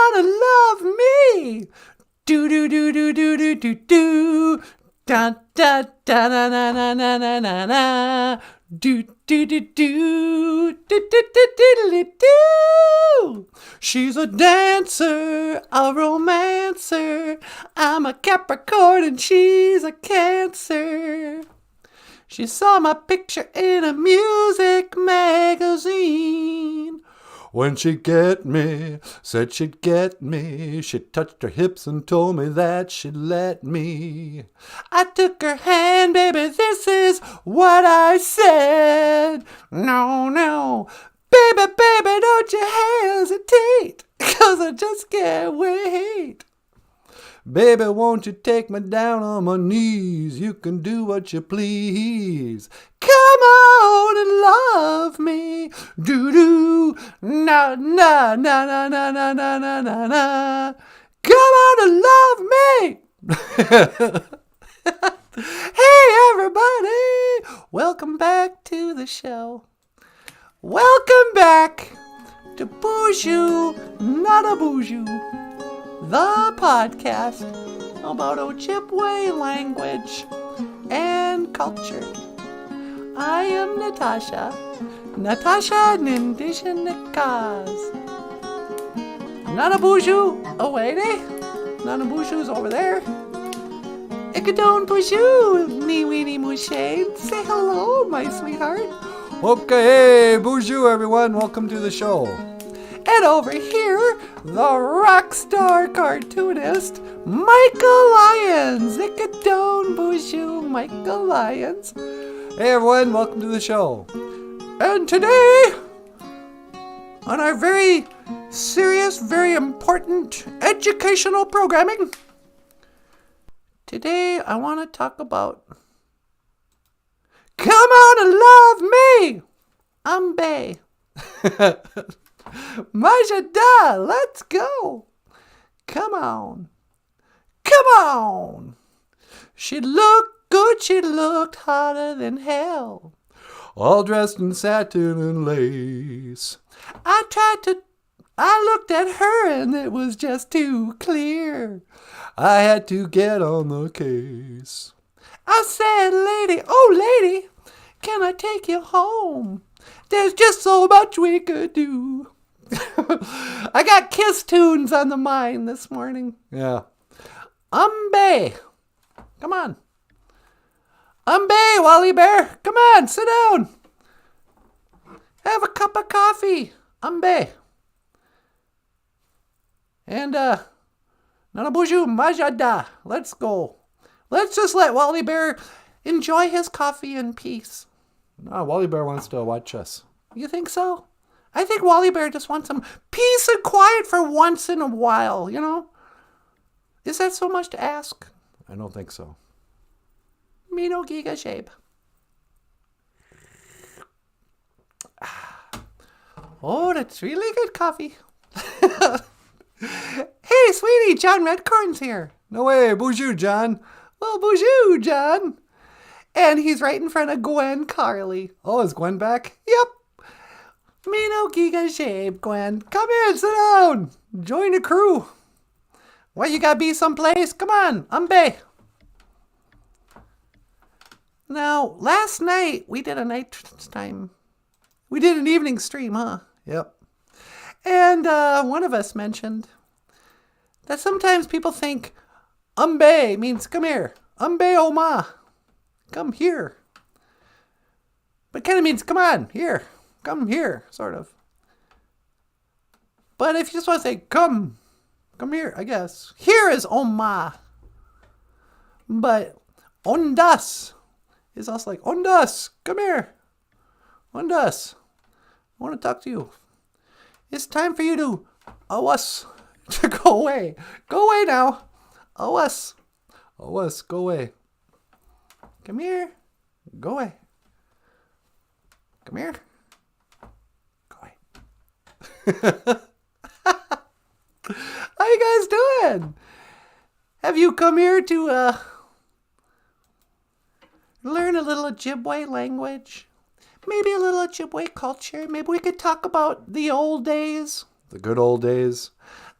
on and love me. Do do do do do do do do. Da da da na na na na na na na. Do do do do do do do do do. She's a dancer, a romancer. I'm a Capricorn and she's a Cancer. She saw my picture in a music magazine. When she'd get me, said she'd get me. She touched her hips and told me that she'd let me. I took her hand, baby, this is what I said. No, no, baby, baby, don't you hesitate, 'cause I just can't wait. Baby, won't you take me down on my knees? You can do what you please. Come on and love me. Do-do. Na, na, na, na, na, na, na, na, na, na. Come on and love me. Hey, everybody. Welcome back to the show. Welcome back to BOOZHOO NANABOOZHOO, the podcast about Ojibwe language and culture. I am Natasha Nindishinikas. NANABOOZHOO, oh wait, NANABOOZHOO's over there. Ikadon Boozhoo, nee weenie mooshane. Say hello, my sweetheart. Okay, BOOZHOO everyone, welcome to the show. And over here, the rock star cartoonist, Michael Lyons. Ikadon Boozhoo, Michael Lyons. Hey everyone, welcome to the show. And today, on our very serious, very important educational programming, today I want to talk about come on and love me. I'm Bay. Majada, let's go. Come on. Come on. She looked good, she looked hotter than hell. All dressed in satin and lace. I looked at her and it was just too clear. I had to get on the case. I said, lady, oh lady, can I take you home? There's just so much we could do. I got kiss tunes on the mind this morning. Yeah. Umbe. Come on. Umbe, Wally Bear. Come on, sit down. Have a cup of coffee. Umbe. And, NANABOOZHOO Majada. Let's go. Let's just let Wally Bear enjoy his coffee in peace. No, Wally Bear wants to watch us. You think so? I think Wally Bear just wants some peace and quiet for once in a while, you know? Is that so much to ask? I don't think so. Me no giga shape. Oh, that's really good coffee. Hey, sweetie, John Redcorn's here. No way, BOOZHOO, John. Well, BOOZHOO, John. And he's right in front of Gwen Carly. Oh, is Gwen back? Yep. Me no giga shape, Gwen. Come in, sit down. Join the crew. What, you gotta be someplace? Come on, Umbe. Now, last night, we did a nighttime. We did an evening stream, huh? Yep. And one of us mentioned that sometimes people think Umbe means come here. Umbe Oma. Come here. But kind of means come on, here. Come here, sort of. But if you just want to say come here, I guess. Here is Oma. But ondas is also like ondas, come here. Ondas, I want to talk to you. It's time for you to awas to go away. Go away now. Awas. Awas, go away. Come here. Go away. Come here. Go away. How you guys doing? Have you come here to learn a little Ojibwe language? Maybe a little Ojibwe culture? Maybe we could talk about the old days. The good old days.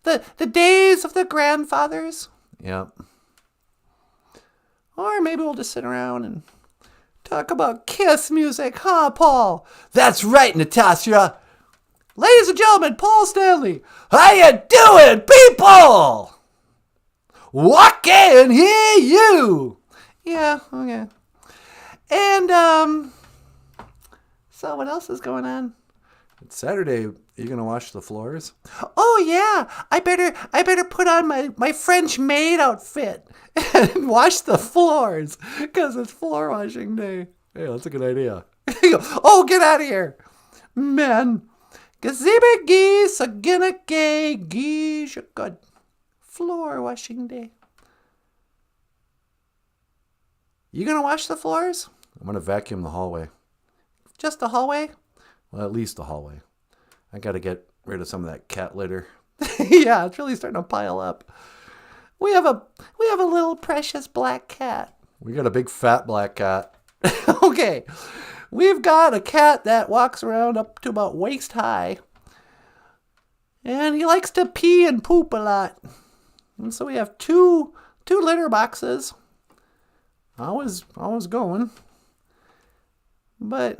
the days of the grandfathers. Yep. Or maybe we'll just sit around and talk about Kiss music, huh, Paul? That's right, Natasha. Ladies and gentlemen, Paul Stanley. How you doing, people? What can hear you? Yeah, okay. And, so what else is going on? It's Saturday. Are you going to wash the floors? Oh, yeah. I better put on my French maid outfit and wash the floors because it's floor washing day. Hey, that's a good idea. Oh, get out of here. Man. Gazibe geese, a ginnake geese, good. Floor washing day. You going to wash the floors? I'm going to vacuum the hallway. Just the hallway? Well, at least the hallway. I got to get rid of some of that cat litter. Yeah, it's really starting to pile up. We have a little precious black cat. We got a big fat black cat. Okay. We've got a cat that walks around up to about waist high. And he likes to pee and poop a lot. And so we have two litter boxes. Always going. But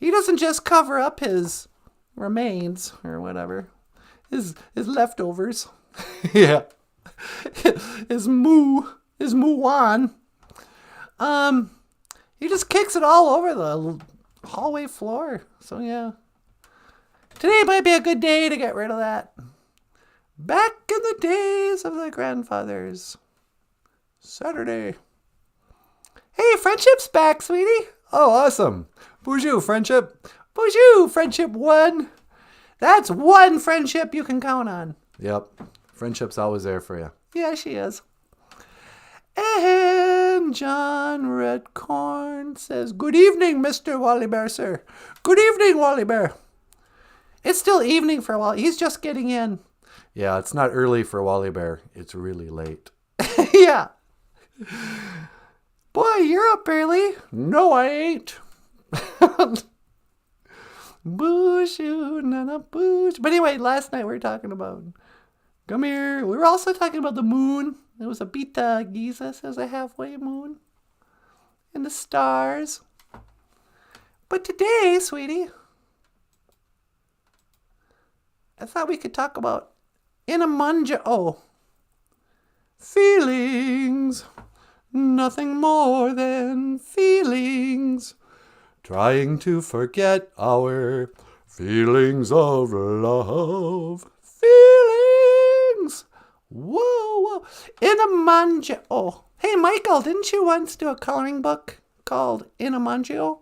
he doesn't just cover up his remains or whatever. His leftovers. Yeah. His moo-on. He just kicks it all over the hallway floor. So yeah. Today might be a good day to get rid of that. Back in the days of the grandfathers. Saturday. Hey, friendship's back, sweetie. Oh, awesome. BOOZHOO, friendship. BOOZHOO, friendship 1. That's one friendship you can count on. Yep. Friendship's always there for you. Yeah, she is. And John Redcorn says, good evening, Mr. Wally Bear, sir. Good evening, Wally Bear. It's still evening for Wally. He's just getting in. Yeah, it's not early for Wally Bear. It's really late. Yeah. Boy, you're up early. No, I ain't. BOOZHOO NANABOOZHOO. But anyway, last night we were talking about, come here. We were also talking about the moon. It was a Beta Giza, says a halfway moon. And the stars. But today, sweetie, I thought we could talk about Inamunja. Feelings. Nothing more than feelings. Trying to forget our feelings of love. Feelings. Whoa. Inamunja. Hey, Michael, didn't you once do a coloring book called Inamunja?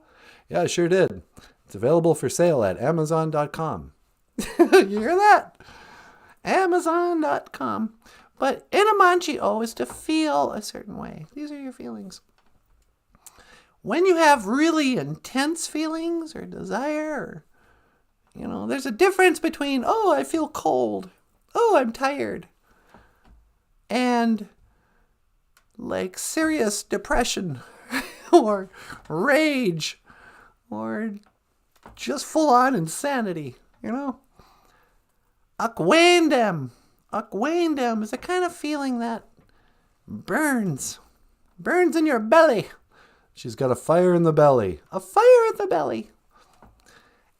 Yeah, I sure did. It's available for sale at Amazon.com. You hear that? Amazon.com. But Inamunja is to feel a certain way. These are your feelings. When you have really intense feelings or desire, or, there's a difference between, I feel cold. I'm tired. And like serious depression or rage or just full on insanity, Akwaindem is a kind of feeling that burns in your belly. She's got a fire in the belly. A fire in the belly.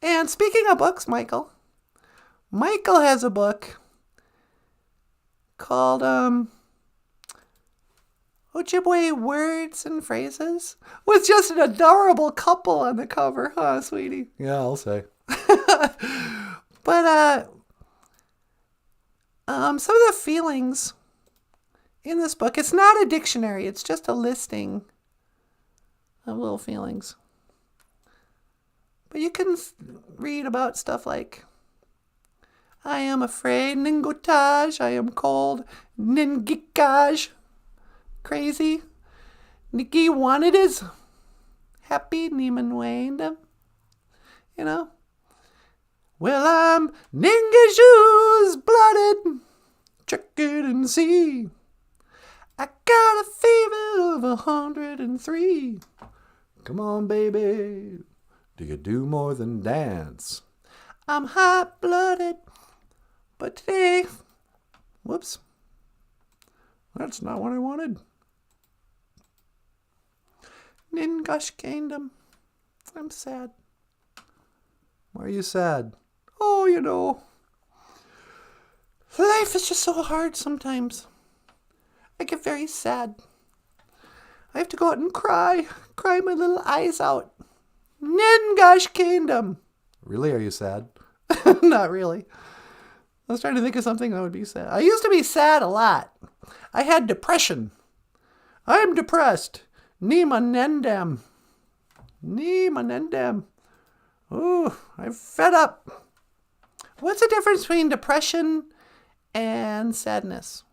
And speaking of books, Michael has a book called Ojibwe Words and Phrases with just an adorable couple on the cover, huh, sweetie? Yeah, I'll say. But some of the feelings in this book, it's not a dictionary, it's just a listing of little feelings. But you can read about stuff like, I am afraid, ningotage, I am cold, ningikaj, crazy, niki wanted is happy, niman waindem, Well, I'm ningajoos blooded, check it and see. I got a fever of 103. Come on, baby. Do you do more than dance? I'm hot-blooded, but today Whoops. That's not what I wanted. Ningosh Kingdom. I'm sad. Why are you sad? Oh, you know. Life is just so hard sometimes. I get very sad. I have to go out and cry. Cry my little eyes out. Ningosh Kingdom. Really? Are you sad? Not really. I was trying to think of something that would be sad. I used to be sad a lot. I had depression. I'm depressed. Nima Nendam. Nima Nendam. Ooh, I'm fed up. What's the difference between depression and sadness?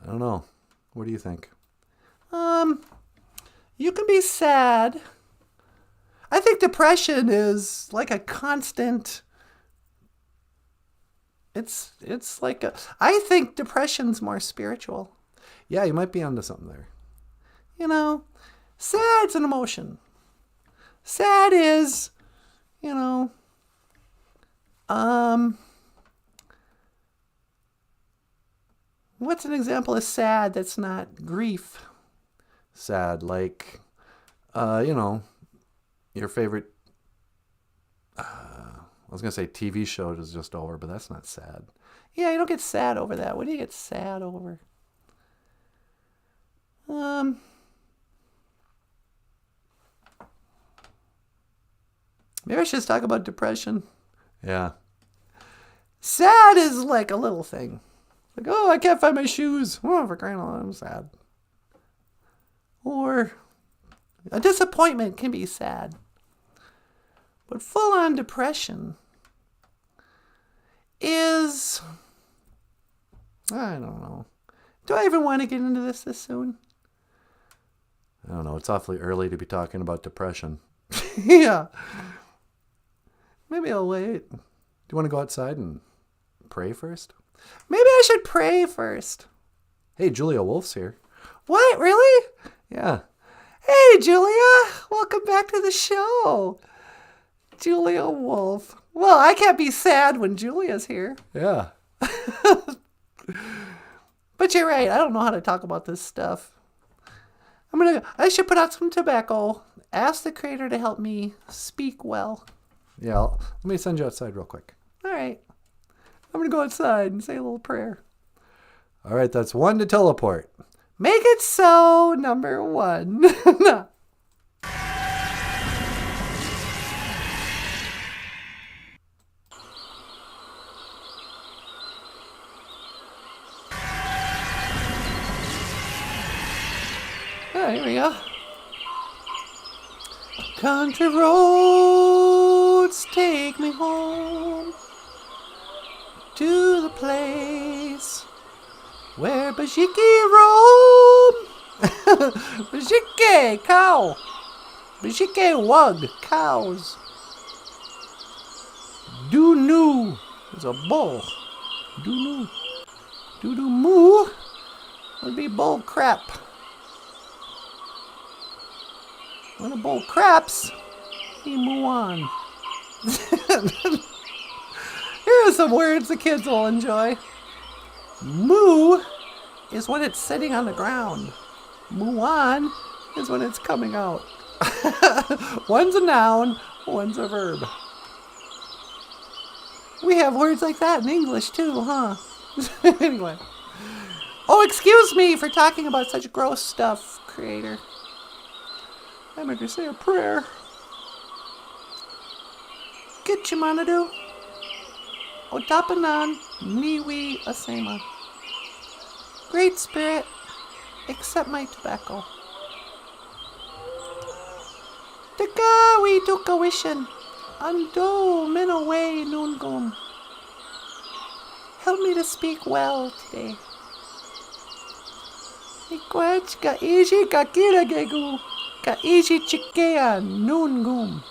I don't know. What do you think? You can be sad. I think depression is like a constant. It's like I think depression's more spiritual. Yeah, you might be onto something there. You know, sad's an emotion. Sad is, you know, what's an example of sad that's not grief? Sad, like, you know, your favorite, I was going to say TV show is just over, but that's not sad. Yeah, you don't get sad over that. What do you get sad over? Maybe I should just talk about depression. Yeah. Sad is like a little thing. Like, oh, I can't find my shoes. Oh, for crying out loud, I'm sad. Or a disappointment can be sad. But full-on depression is, I don't know. Do I even want to get into this soon? I don't know. It's awfully early to be talking about depression. Yeah. Maybe I'll wait. Do you want to go outside and pray first? Maybe I should pray first. Hey, Julia Wolf's here. What? Really? Yeah. Hey, Julia. Welcome back to the show. Julia Wolf. Well, I can't be sad when Julia's here. Yeah. But you're right. I don't know how to talk about this stuff. I should put out some tobacco. Ask the Creator to help me speak well. Yeah, let me send you outside real quick. All right. I'm going to go outside and say a little prayer. All right, that's one to teleport. Make it so, number 1. No. Oh, here we go. Country roads take me home to the place where Bajiki roam. Bajiki cow. Bajiki wug cows. Doo-noo is a bull. Doo-noo. Doo-doo-moo would be bull crap. When a bull craps, he moo on. Here are some words the kids will enjoy. Moo is when it's sitting on the ground. Moo on is when it's coming out. One's a noun, one's a verb. We have words like that in English too, huh? Anyway. Oh, excuse me for talking about such gross stuff, Creator. I'm going to say a prayer. Kitchimanadu. Otapanan Niwi Asema. Great Spirit, accept my tobacco. Takawi tukawishin. Ando minaway nungum. Help me to speak well today. Ikwach ka ishi kakira gegu. Kaishi chikea nungum.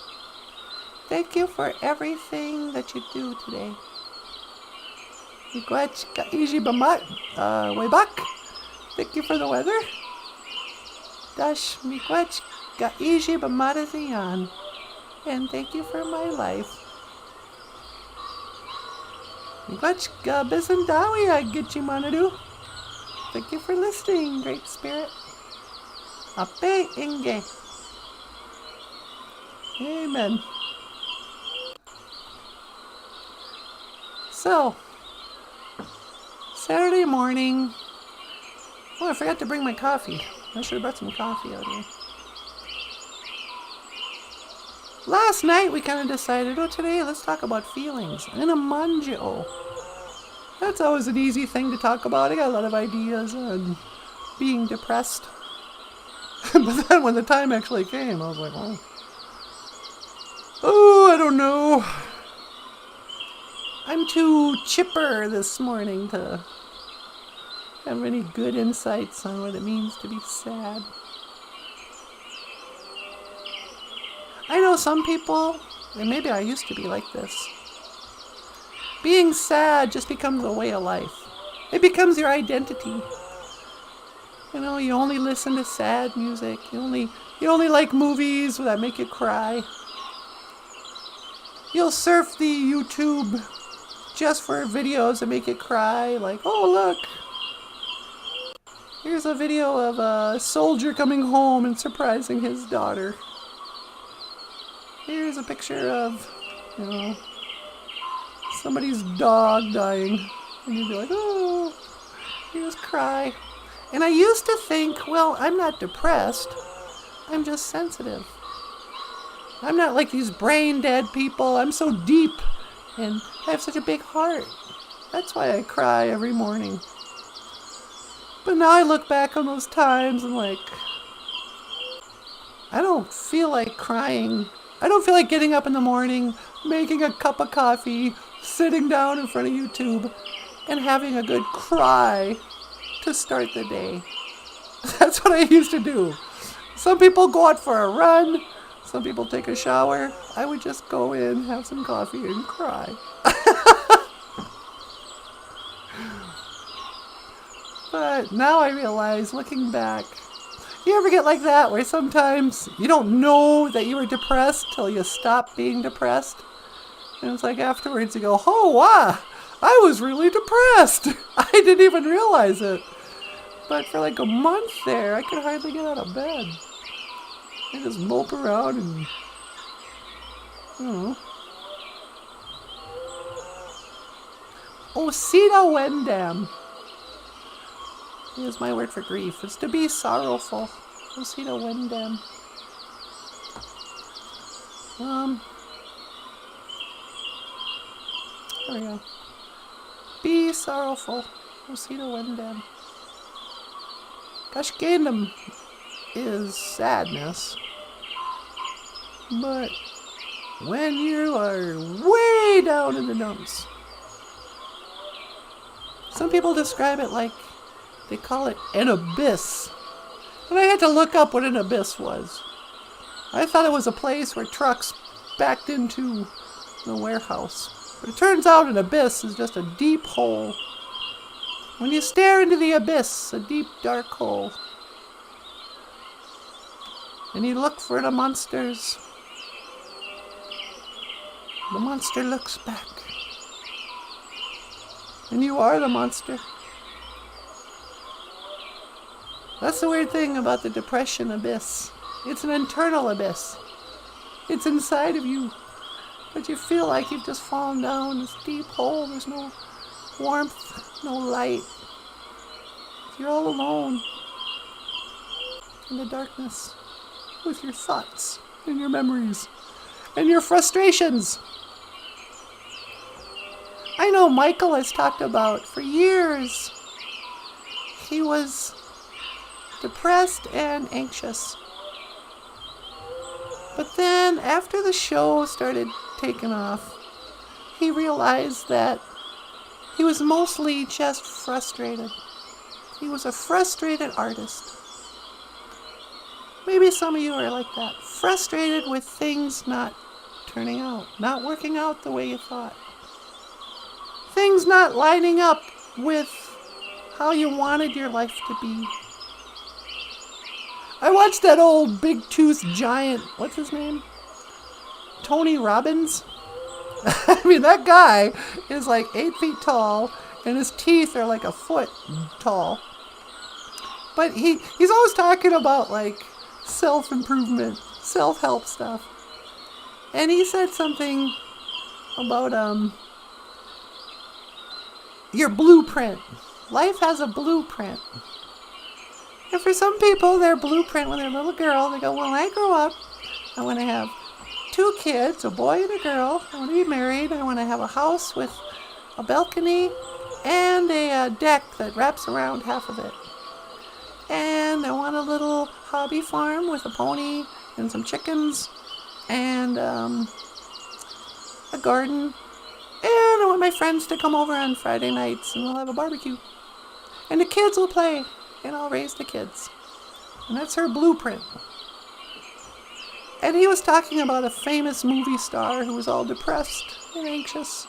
Thank you for everything that you do today. Miigwech kaishi bamat way back. Thank you for the weather. Dash miigwech kaishi bamatazian. And thank you for my life. Miigwechka Bisandawi Gichimanadu. Thank you for listening, Great Spirit. Ape Inge. Amen. So, Saturday morning. Oh, I forgot to bring my coffee. I should have brought some coffee out here. Last night we kind of decided, today let's talk about feelings. And a manjo. That's always an easy thing to talk about. I got a lot of ideas on being depressed. But then when the time actually came, I was like, I don't know. I'm too chipper this morning to have any good insights on what it means to be sad. I know some people, and maybe I used to be like this, being sad just becomes a way of life. It becomes your identity. You know, you only listen to sad music. You only like movies that make you cry. You'll surf the YouTube just for videos that make you cry. Like, oh look, here's a video of a soldier coming home and surprising his daughter. Here's a picture of, somebody's dog dying. And you'd be like, oh, you just cry. And I used to think, well, I'm not depressed. I'm just sensitive. I'm not like these brain dead people. I'm so deep and I have such a big heart. That's why I cry every morning. But now I look back on those times and like, I don't feel like crying. I don't feel like getting up in the morning, making a cup of coffee, sitting down in front of YouTube, and having a good cry to start the day. That's what I used to do. Some people go out for a run. Some people take a shower. I would just go in, have some coffee, and cry. But now I realize, looking back, you ever get like that where sometimes you don't know that you were depressed till you stop being depressed? And it's like afterwards you go, oh wow, I was really depressed. I didn't even realize it. But for like a month there, I could hardly get out of bed. I just mope around and, Osita Wendam is my word for grief. It's to be sorrowful. Osita Wendam. There we go. Be sorrowful. Osita Wendam. Kashkendam is sadness. But when you are way down in the dumps, some people describe it like, they call it an abyss. And I had to look up what an abyss was. I thought it was a place where trucks backed into the warehouse. But it turns out an abyss is just a deep hole. When you stare into the abyss, a deep dark hole, and you look for the monsters, the monster looks back. And you are the monster. That's the weird thing about the depression abyss. It's an internal abyss. It's inside of you. But you feel like you've just fallen down this deep hole. There's no warmth, no light. You're all alone in the darkness with your thoughts and your memories and your frustrations. I know Michael has talked about for years. He was depressed and anxious. But then after the show started taking off, he realized that he was mostly just frustrated. He was a frustrated artist. Maybe some of you are like that. Frustrated with things not turning out, not working out the way you thought. Things not lining up with how you wanted your life to be. I watched that old big-toothed giant, what's his name? Tony Robbins. I mean, that guy is like 8 feet tall, and his teeth are like a foot tall. But he's always talking about like self-improvement, self-help stuff. And he said something about your blueprint. Life has a blueprint. And for some people, their blueprint when they're a little girl, they go, well, when I grow up, I want to have 2 kids, a boy and a girl. I want to be married. I want to have a house with a balcony and a deck that wraps around half of it. And I want a little hobby farm with a pony and some chickens and a garden. And I want my friends to come over on Friday nights and we'll have a barbecue. And the kids will play and I'll raise the kids. And that's her blueprint. And he was talking about a famous movie star who was all depressed and anxious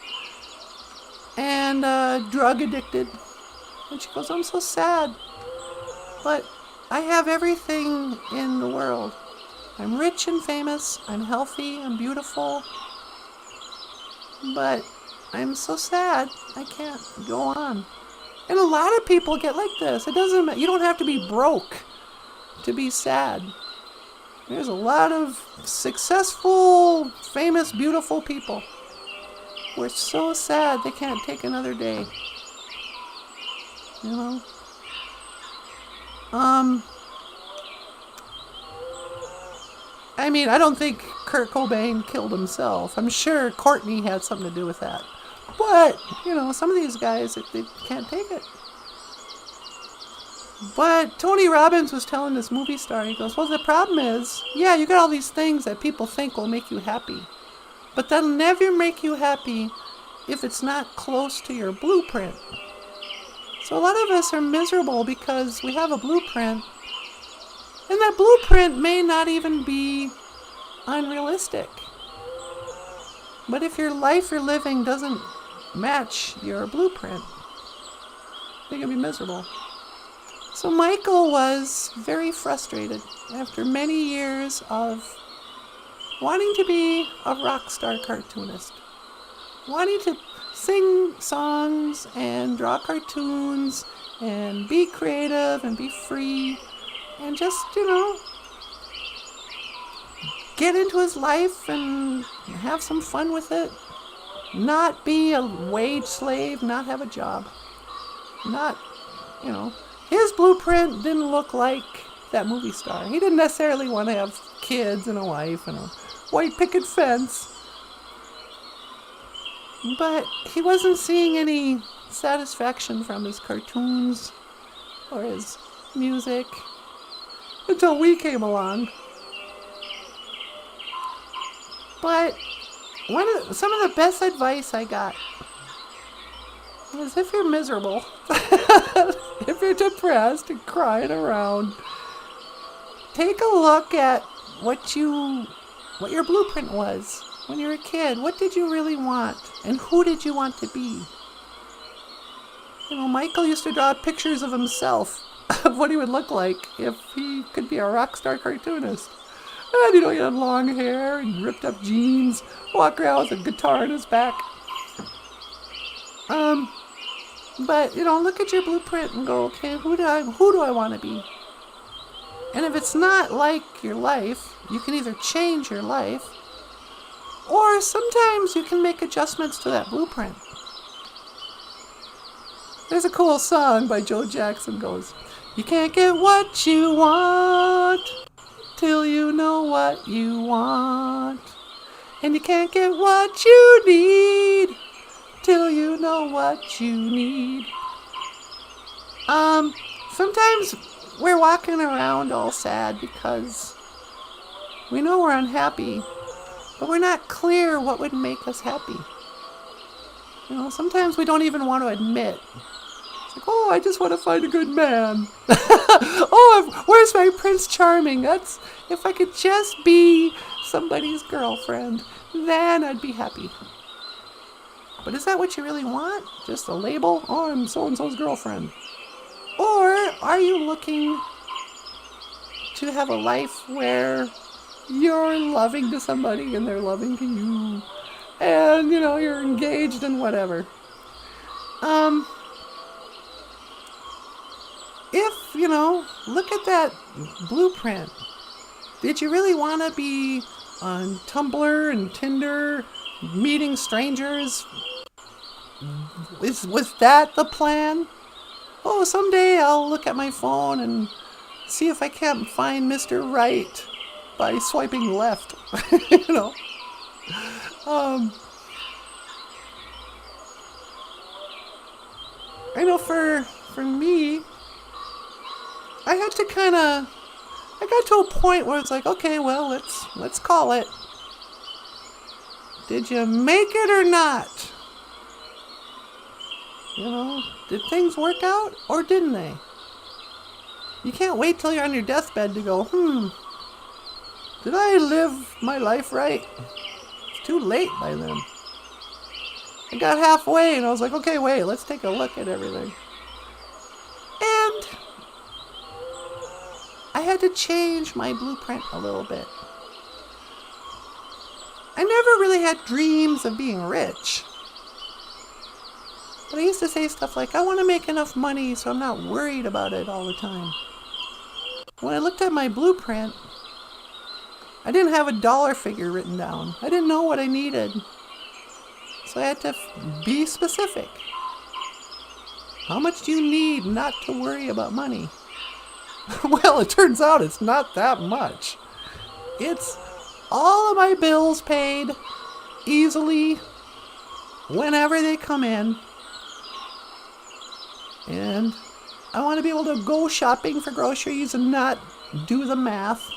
and drug addicted. And she goes, I'm so sad, but I have everything in the world. I'm rich and famous, I'm healthy, I'm beautiful, but I'm so sad, I can't go on. And a lot of people get like this. It doesn't matter. You don't have to be broke to be sad. There's a lot of successful, famous, beautiful people who are so sad they can't take another day. You know? I mean, I don't think Kurt Cobain killed himself. I'm sure Courtney had something to do with that. But, you know, some of these guys, they can't take it. But Tony Robbins was telling this movie star, he goes, well, the problem is, yeah, you got all these things that people think will make you happy. But that'll never make you happy if it's not close to your blueprint. So a lot of us are miserable because we have a blueprint. And that blueprint may not even be unrealistic. But if your life you're living doesn't match your blueprint, you're going to be miserable. So Michael was very frustrated after many years of wanting to be a rock star cartoonist, wanting to sing songs and draw cartoons and be creative and be free and just, you know, get into his life and have some fun with it. Not be a wage slave, not have a job. Not, you know, his blueprint didn't look like that movie star. He didn't necessarily want to have kids and a wife and a white picket fence. But he wasn't seeing any satisfaction from his cartoons or his music until we came along. But some of the best advice I got was if you're miserable, if you're depressed and crying around, take a look at what your blueprint was when you were a kid. What did you really want? And who did you want to be? You know, Michael used to draw pictures of himself, of what he would look like if he could be a rock star cartoonist. And, you know, he had long hair and ripped up jeans, walk around with a guitar on his back. But, you know, look at your blueprint and go, okay, who do I want to be? And if it's not like your life, you can either change your life, or sometimes you can make adjustments to that blueprint. There's a cool song by Joe Jackson goes, you can't get what you want till you know what you want. And you can't get what you need till you know what you need. Sometimes we're walking around all sad because we know we're unhappy, but we're not clear what would make us happy. You know, sometimes we don't even want to admit. It's like, oh, I just want to find a good man. Where's my Prince Charming? If I could just be somebody's girlfriend, then I'd be happy. But is that what you really want? Just a label? Oh, I'm so-and-so's girlfriend. Or are you looking to have a life where you're loving to somebody and they're loving to you? and you're engaged and whatever. If look at that blueprint. Did you really want to be on Tumblr and Tinder, meeting strangers? Was that the plan? Oh, someday I'll look at my phone and see if I can't find Mr. Right by swiping left. I know for me, I got to a point where it's like, okay, well, let's call it. Did you make it or not? Did things work out or didn't they? You can't wait till you're on your deathbed to go, did I live my life right? It's too late by then. I got halfway and I was like, okay, wait, let's take a look at everything. And I had to change my blueprint a little bit. I never really had dreams of being rich. But I used to say stuff like, I want to make enough money so I'm not worried about it all the time. When I looked at my blueprint, I didn't have a dollar figure written down. I didn't know what I needed. So I had to be specific. How much do you need not to worry about money? Well, it turns out it's not that much. It's all of my bills paid easily whenever they come in. And I want to be able to go shopping for groceries and not do the math.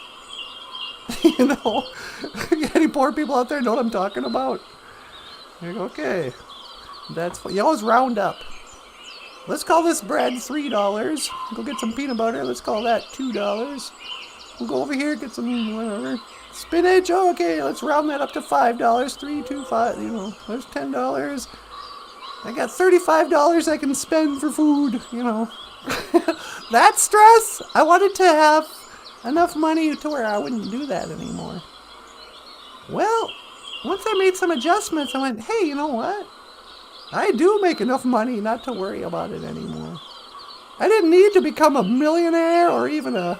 Any poor people out there know what I'm talking about? Like, okay, that's what you always round up. Let's call this bread $3. Go get some peanut butter. Let's call that $2. We'll go over here, get some whatever. Spinach, oh, okay, let's round that up to $5. 3, 2, 5, there's $10. I got $35 I can spend for food, That stress, I wanted to have enough money to where I wouldn't do that anymore. Well, once I made some adjustments, I went, hey, you know what? I do make enough money not to worry about it anymore. I didn't need to become a millionaire or even a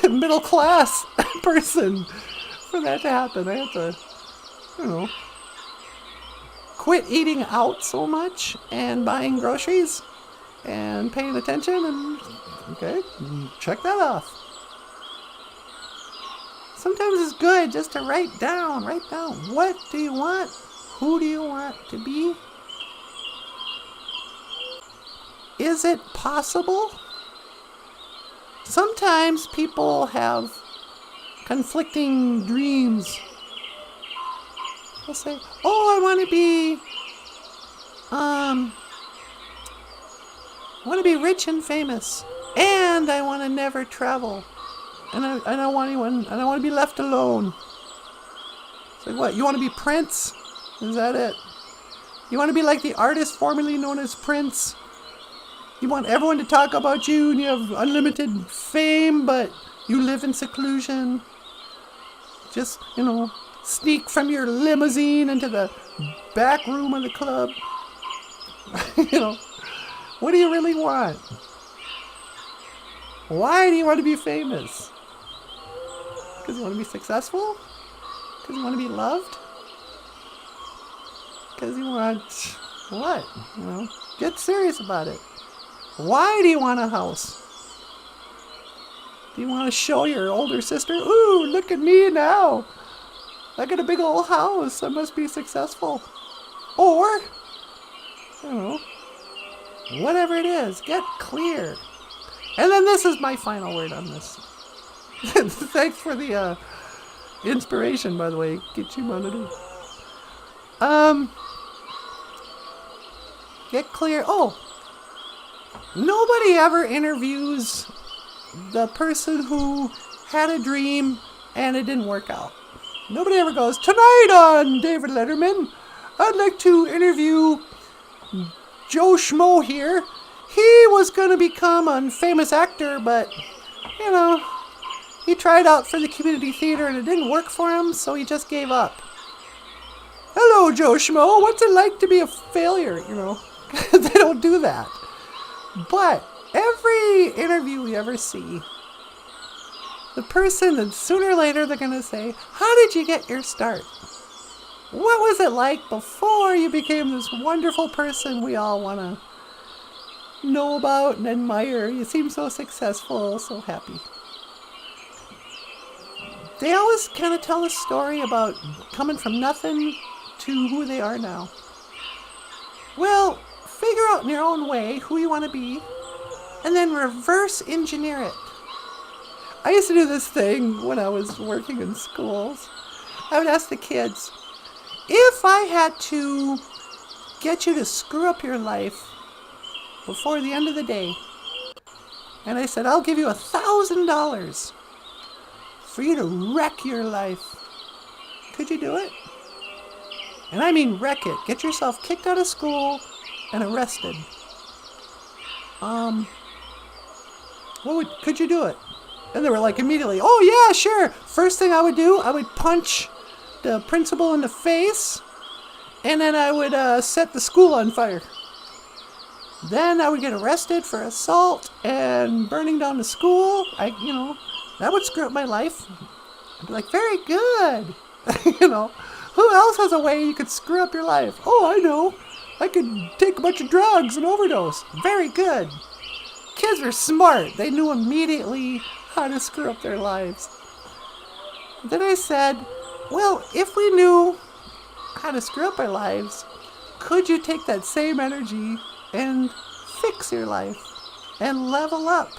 middle class person for that to happen. I had to, quit eating out so much and buying groceries and paying attention and, okay, check that off. Sometimes it's good just to write down what do you want? Who do you want to be? Is it possible? Sometimes people have conflicting dreams. They'll say, oh, I want to be rich and famous, and I want to never travel, and I don't want anyone, and I want to be left alone. It's like, what, you want to be Prince? Is that it? You want to be like the artist formerly known as Prince? You want everyone to talk about you, and you have unlimited fame, but you live in seclusion. Just, sneak from your limousine into the back room of the club. What do you really want? Why do you want to be famous? Because you want to be successful? Because you want to be loved? Because you want what? Get serious about it. Why do you want a house? Do you want to show your older sister, ooh, look at me now. I got a big old house. I must be successful. Or, whatever it is, get clear. And then this is my final word on this. Thanks for the inspiration, by the way. Get you money. Get clear. Oh, nobody ever interviews the person who had a dream and it didn't work out. Nobody ever goes, tonight on David Letterman, I'd like to interview Joe Schmo here. He was going to become a famous actor, but, he tried out for the community theater and it didn't work for him, so he just gave up. hello, Joe Schmo, what's it like to be a failure? They don't do that. But every interview we ever see, the person, and sooner or later they're going to say, how did you get your start? What was it like before you became this wonderful person we all want to know about and admire? You seem so successful, so happy. They always kind of tell a story about coming from nothing to who they are now. Well, figure out in your own way who you want to be and then reverse engineer it. I used to do this thing when I was working in schools. I would ask the kids, if I had to get you to screw up your life before the end of the day, and I said, I'll give you $1,000 for you to wreck your life, could you do it? And I mean wreck it. Get yourself kicked out of school and arrested. Could you do it? And they were like immediately, oh yeah, sure. First thing I would do, I would punch the principal in the face, and then I would set the school on fire. Then I would get arrested for assault and burning down the school. That would screw up my life. I'd be like, very good. Who else has a way you could screw up your life? Oh, I know. I could take a bunch of drugs and overdose. Very good. Kids were smart. They knew immediately how to screw up their lives. Then I said, well, if we knew how to screw up our lives, could you take that same energy and fix your life and level up?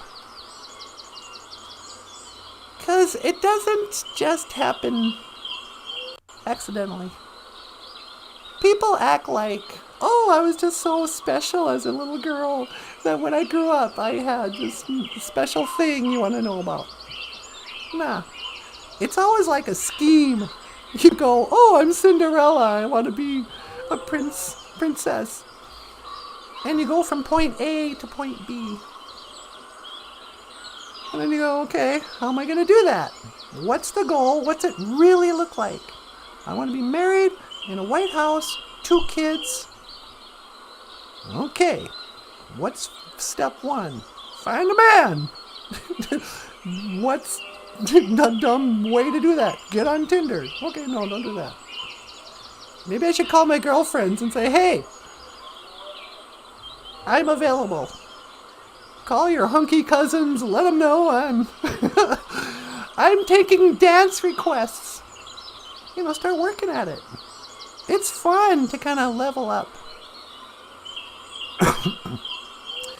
Because it doesn't just happen accidentally. People act like, oh, I was just so special as a little girl that when I grew up I had this special thing you want to know about. Nah. It's always like a scheme. You go, oh, I'm Cinderella. I want to be a princess. And you go from point A to point B. And then you go, okay, how am I going to do that? What's the goal? What's it really look like? I want to be married in a White House, 2 kids. Okay, what's step 1? Find a man. What's the dumb way to do that? Get on Tinder. Okay, no, don't do that. Maybe I should call my girlfriends and say, hey, I'm available. Call your hunky cousins, let them know I'm taking dance requests. Start working at it. It's fun to kind of level up.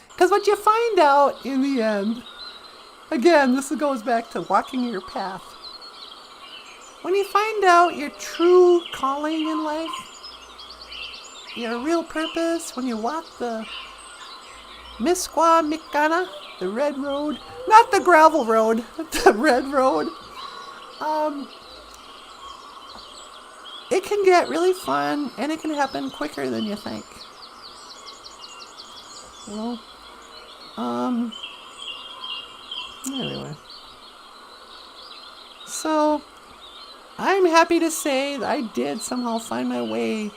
Because what you find out in the end, again, this goes back to walking your path. When you find out your true calling in life, your real purpose, when you walk the Misqua Mikana, the red road, not the gravel road, the red road, it can get really fun and it can happen quicker than you think. Anyway. So, I'm happy to say that I did somehow find my way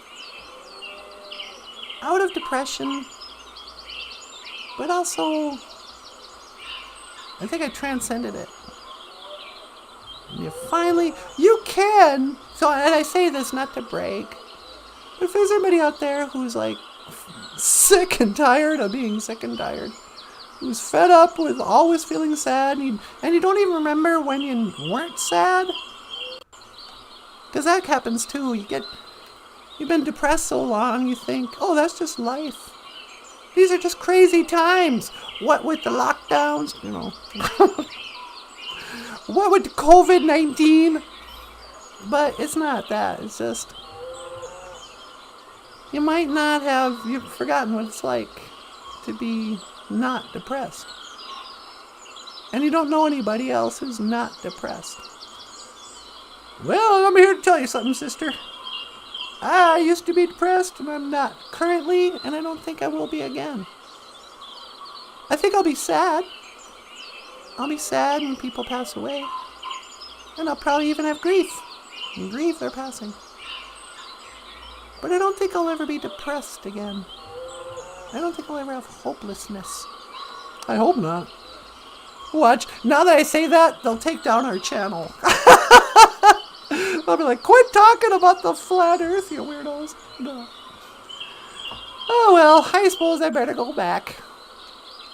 out of depression, but also, I think I transcended it. And you can, and I say this not to brag, but if there's anybody out there who's like sick and tired of being sick and tired, who's fed up with always feeling sad, and you don't even remember when you weren't sad, because that happens too. You've been depressed so long, you think, oh, that's just life. These are just crazy times. What with the lockdowns, what with COVID-19? But it's not that. It's just, you've forgotten what it's like to be not depressed. And you don't know anybody else who's not depressed. Well, I'm here to tell you something, sister. I used to be depressed, and I'm not currently, and I don't think I will be again. I think I'll be sad. I'll be sad when people pass away. And I'll probably even have grief. And grieve their passing. But I don't think I'll ever be depressed again. I don't think I'll ever have hopelessness. I hope not. Watch. Now that I say that, they'll take down our channel. They'll be like, quit talking about the flat earth, you weirdos. No. Oh, well, I suppose I better go back.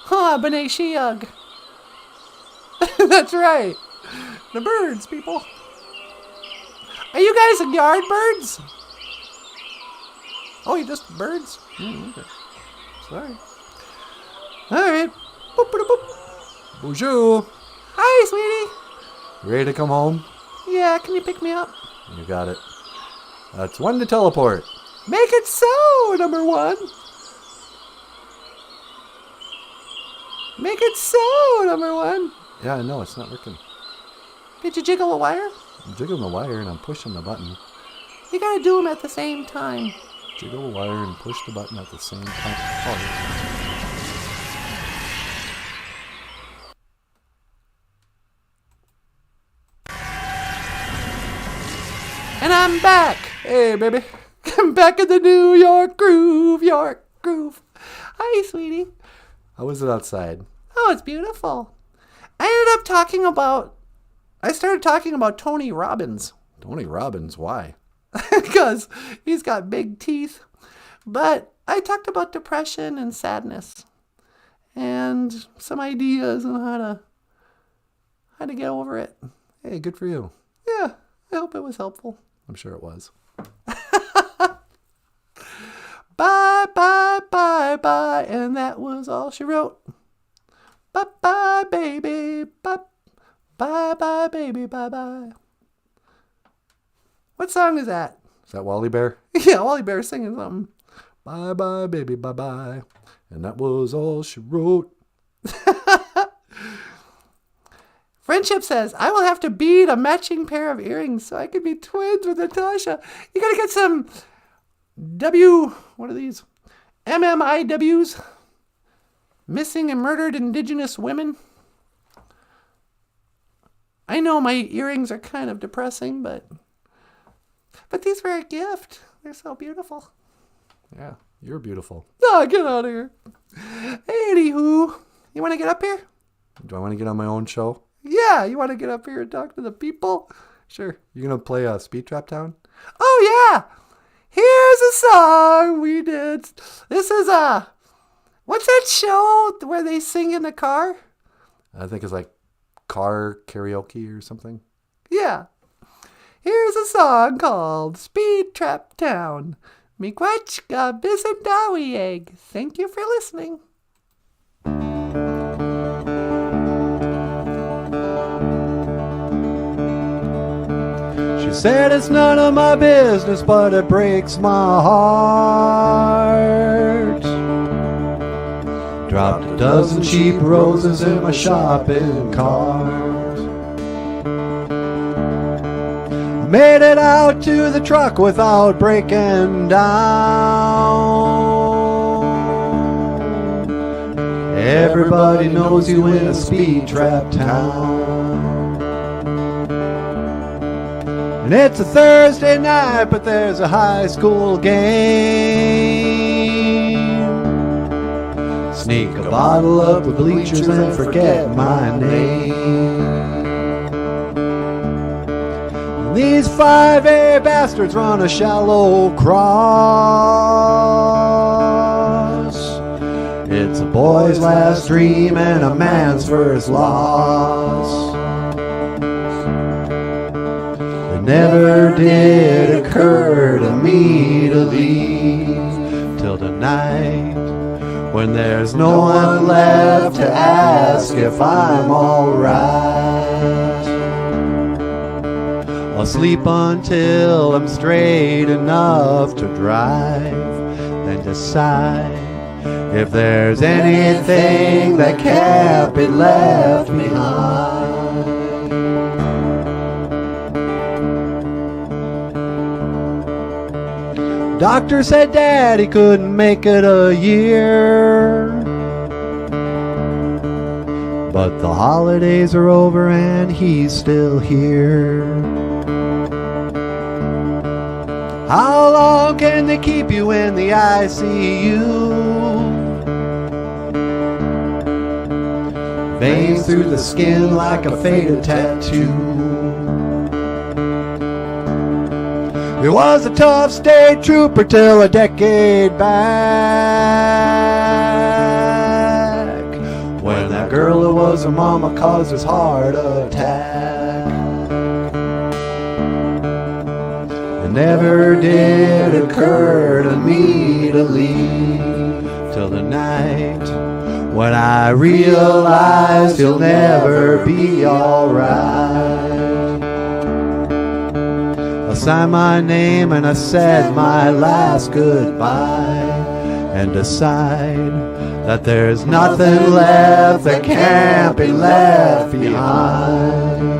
Huh, B'nai She'eg. That's right. The birds, people. Are you guys yard birds? Oh, you just birds? Okay. Sorry. All right. Boop, boop, boop. BOOZHOO. Hi, sweetie. Ready to come home? Yeah, can you pick me up? You got it. That's one to teleport. Make it so, number one. Make it so, number one. Yeah, I know. It's not working. Did you jiggle a wire? I'm jiggling the wire and I'm pushing the button. You gotta do them at the same time. Jiggle the wire and push the button at the same time. Oh, yeah. And I'm back. Hey, baby. I'm back in the New York groove. Hi, sweetie. How was it outside? Oh, it's beautiful. I started talking about Tony Robbins. Tony Robbins, why? Because he's got big teeth. But I talked about depression and sadness. And some ideas on how to get over it. Hey, good for you. Yeah, I hope it was helpful. I'm sure it was. Bye, bye, bye, bye. And that was all she wrote. Bye, bye, baby. Bye, bye, bye, baby. Bye, bye. What song is that? Is that Wally Bear? Yeah, Wally Bear singing something. Bye, bye, baby, bye, bye. And that was all she wrote. Friendship says, I will have to bead a matching pair of earrings so I can be twins with Natasha. You gotta get some what are these? MMIWs. Missing and Murdered Indigenous Women. I know my earrings are kind of depressing, but these were a gift. They're so beautiful. Yeah, you're beautiful. Oh, get out of here. Anywho, you want to get up here? Do I want to get on my own show? Yeah, you want to get up here and talk to the people? Sure. You gonna play Speed Trap Town? Oh, yeah. Here's a song we did. This is what's that show where they sing in the car? I think it's like car karaoke or something. Yeah. Here's a song called Speed Trap Town. Miigwech bisandawi egg. Thank you for listening. She said it's none of my business, but it breaks my heart. Dropped a dozen cheap roses in my shopping cart. Made it out to the truck without breaking down. Everybody knows you in a speed trap town. And it's a Thursday night, but there's a high school game. Sneak a bottle up the bleachers and forget my name. These 5A bastards run a shallow cross. It's a boy's last dream and a man's first loss. It never did occur to me to leave till tonight, when there's no one left to ask if I'm alright. I'll sleep until I'm straight enough to drive, then decide if there's anything that can't be left behind. Doctor said Daddy couldn't make it a year, but the holidays are over and he's still here. How long can they keep you in the ICU? Veins through the skin like a faded tattoo. It was a tough state trooper till a decade back, when that girl who was her mama caused his heart attack. It never did occur to me to leave till the night when I realized he'll never be alright. I signed my name and I said my last goodbye, and decide that there's nothing left that can't be left behind.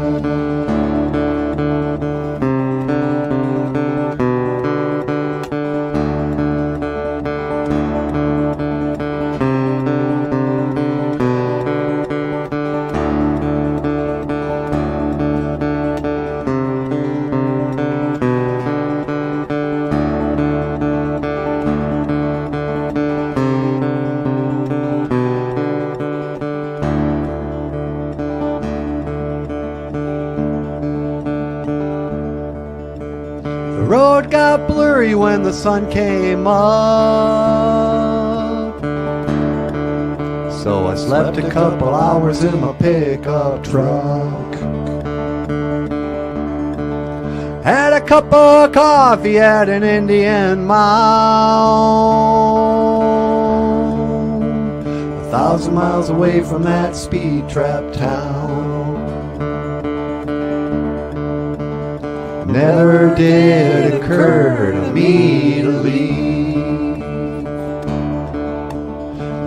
The road got blurry when the sun came up, so I slept a couple hours in my pickup truck. Had a cup of coffee at an Indian mound, 1,000 miles away from that speed trap town. Never did occur to me to leave.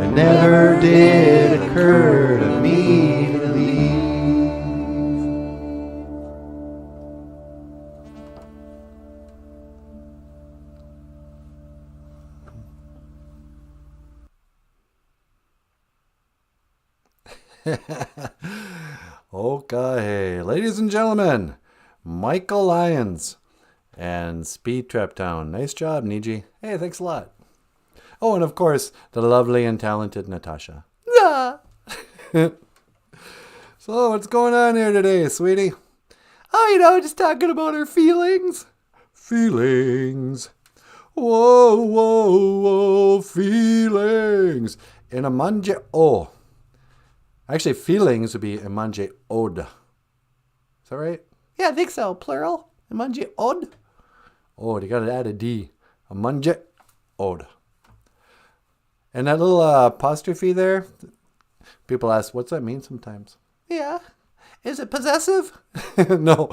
It never did occur to me to leave. Okay, ladies and gentlemen, Michael Lyons and Speed Trap Town. Nice job, Niji. Hey, thanks a lot. Oh, and of course, the lovely and talented Natasha. Yeah. So, what's going on here today, sweetie? Oh, just talking about our feelings. Feelings. Whoa, whoa, whoa, feelings. In a manje o. Actually, feelings would be a manje od. Is that right? Yeah, I think so. Plural. A manje od. Oh, you gotta add a D. A manje od. And that little apostrophe there, people ask, what's that mean sometimes? Yeah. Is it possessive? No.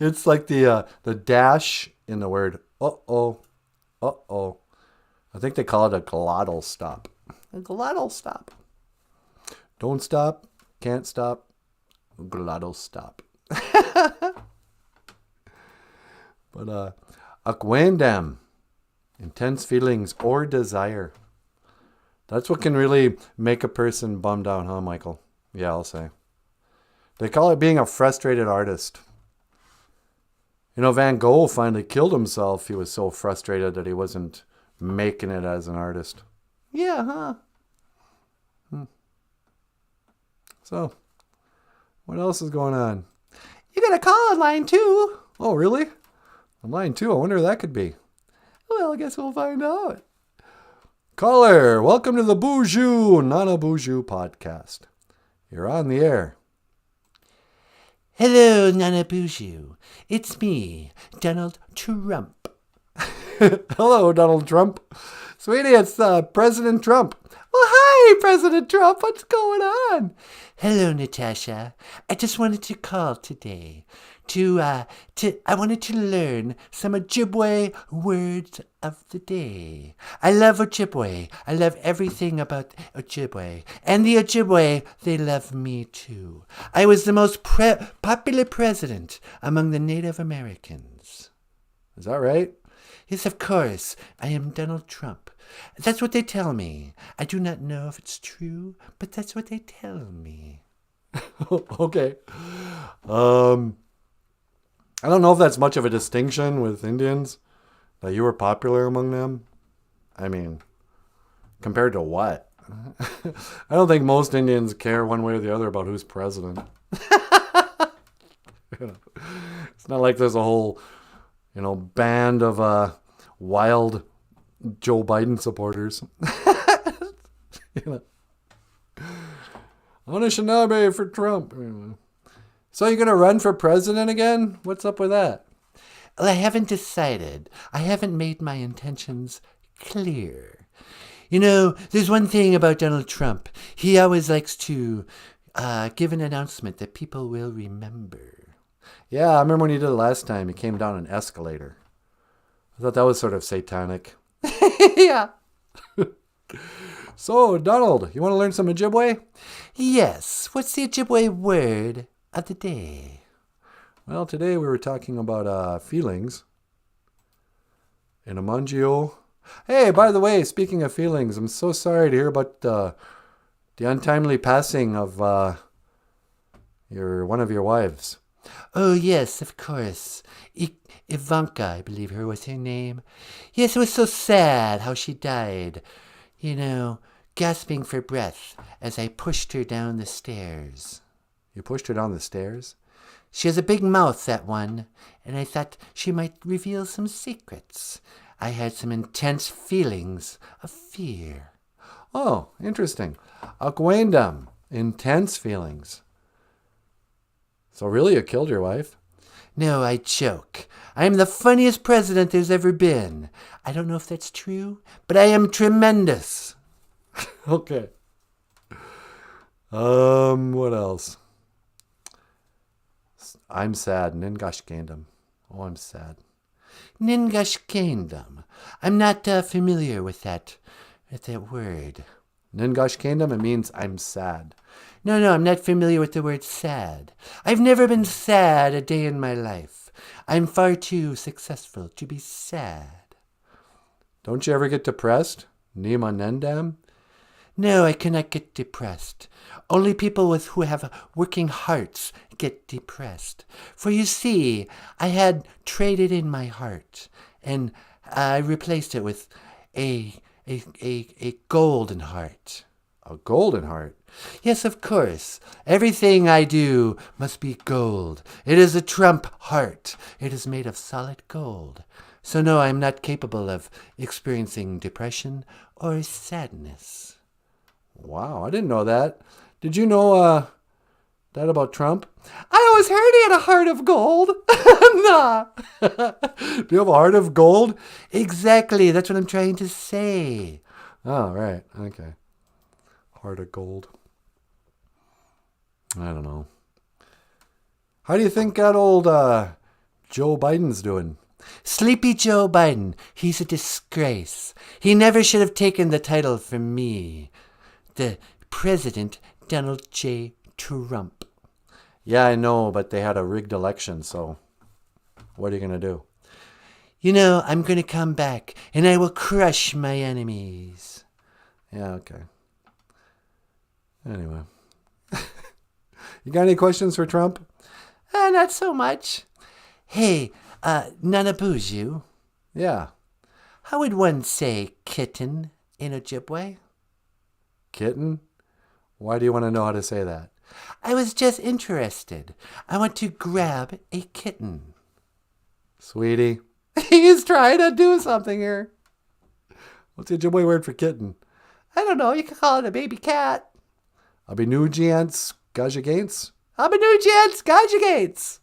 It's like the dash in the word uh-oh. Uh-oh. I think they call it a glottal stop. A glottal stop. Don't stop. Can't stop. Glottal stop. But akwendam, intense feelings or desire. That's what can really make a person bummed out, huh, Michael? Yeah, I'll say. They call it being a frustrated artist. Van Gogh finally killed himself. He was so frustrated that he wasn't making it as an artist. Yeah, huh? So, what else is going on? You got a call on line 2. Oh, really? On line 2, I wonder who that could be. Well, I guess we'll find out. Caller, welcome to the BOOZHOO NANABOOZHOO podcast. You're on the air. Hello, NANABOOZHOO. It's me, Donald Trump. Hello, Donald Trump. Sweetie, it's President Trump. Well, hi, President Trump. What's going on? Hello, Natasha. I just wanted to call today I wanted to learn some Ojibwe words of the day. I love Ojibwe. I love everything about Ojibwe. And the Ojibwe, they love me too. I was the most popular president among the Native Americans. Is that right? Yes, of course. I am Donald Trump. That's what they tell me. I do not know if it's true, but that's what they tell me. Okay. I don't know if that's much of a distinction with Indians. That you were popular among them? I mean, compared to what? I don't think most Indians care one way or the other about who's president. It's not like there's a whole, band of wild Joe Biden supporters. Anishinaabe for Trump. So you're going to run for president again? What's up with that? Well, I haven't decided. I haven't made my intentions clear. There's one thing about Donald Trump. He always likes to give an announcement that people will remember. Yeah, I remember when he did it last time. He came down an escalator. I thought that was sort of satanic. Yeah. So, Donald, you want to learn some Ojibwe? Yes. What's the Ojibwe word of the day? Well, today we were talking about feelings. In Amangio. Hey, by the way, speaking of feelings, I'm so sorry to hear about the untimely passing of one of your wives. Oh, yes, of course. Ivanka, I believe her was her name. Yes, it was so sad how she died. Gasping for breath as I pushed her down the stairs. You pushed her down the stairs? She has a big mouth, that one, and I thought she might reveal some secrets. I had some intense feelings of fear. Oh, interesting. Akwendam. Intense feelings. So really you killed your wife? No, I joke. I am the funniest president there's ever been. I don't know if that's true, but I am tremendous. Okay. What else? I'm sad. Ningash Kingdom. Oh, I'm sad. Ningash Kingdom. I'm not familiar with that word. Ningash Kingdom, it means I'm sad. No, I'm not familiar with the word sad. I've never been sad a day in my life. I'm far too successful to be sad. Don't you ever get depressed? Nima Nendam? No, I cannot get depressed. Only people who have working hearts get depressed. For you see, I had traded in my heart, and I replaced it with a golden heart. A golden heart? Yes, of course. Everything I do must be gold. It is a Trump heart. It is made of solid gold. So no, I'm not capable of experiencing depression or sadness. Wow, I didn't know that. Did you know that about Trump? I always heard he had a heart of gold. Nah. Do you have a heart of gold? Exactly, that's what I'm trying to say. Oh, right. Okay. Heart of gold. I don't know. How do you think that old Joe Biden's doing? Sleepy Joe Biden. He's a disgrace. He never should have taken the title from me. The President Donald J. Trump. Yeah, I know, but they had a rigged election, so what are you going to do? I'm going to come back, and I will crush my enemies. Yeah, okay. Anyway. You got any questions for Trump? Not so much. Hey, Nanaboozhoo. Yeah. How would one say kitten in Ojibwe? Kitten? Why do you want to know how to say that? I was just interested. I want to grab a kitten. Sweetie. He's trying to do something here. What's the Ojibwe word for kitten? I don't know. You could call it a baby cat. Abinugiants Gajagaints? Abinugians Gajagates.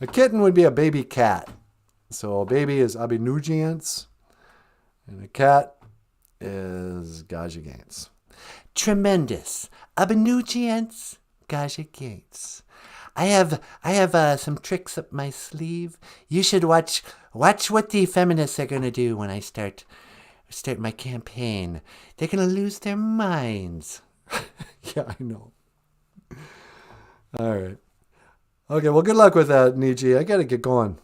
A kitten would be a baby cat. So a baby is Abinugiants, and a cat is Gajagaints. Tremendous. Abinugians Gajagates. I have some tricks up my sleeve. You should watch what the feminists are going to do when I start my campaign. They're going to lose their minds. Yeah, I know. All right. Okay, well, good luck with that, Niji. I got to get going.